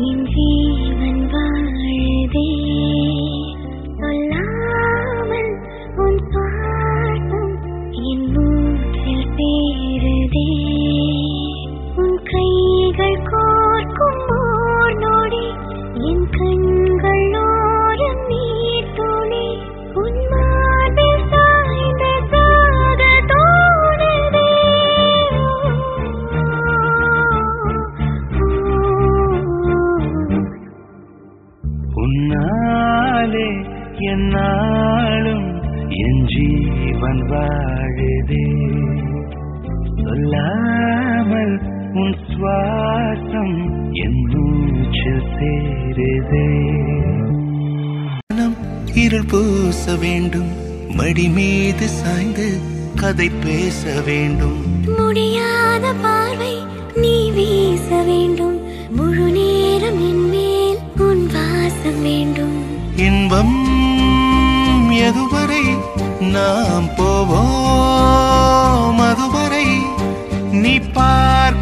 என் ஜீவன் வாழுதே சொல்லாமல் உன் சுவாசம் என் மூச்சில் சேருதே உன் கைகள் கோர்க்கும் ஓர் நொடி என் கண்கள் ஓரம் நீர் துளி உன் மார்பில் சாய்ந்து சாக தோணுதே உன்னாலே என்னாலும் என் ஜீவன் வாழுதே சொல்லாமல் உன் சுவாசம் என் மூச்சில் சேருதே இருள் பூச வேண்டும் மடி மீது சாய்ந்து கதை பேச வேண்டும் முடியாத பார்வை நீ வீச வேண்டும் முழு நேரம் என் மேல் உன் வாசம் வேண்டும் இன்பம் எதுவரை நாம் போவோம் அதுவரை நீ பார்வை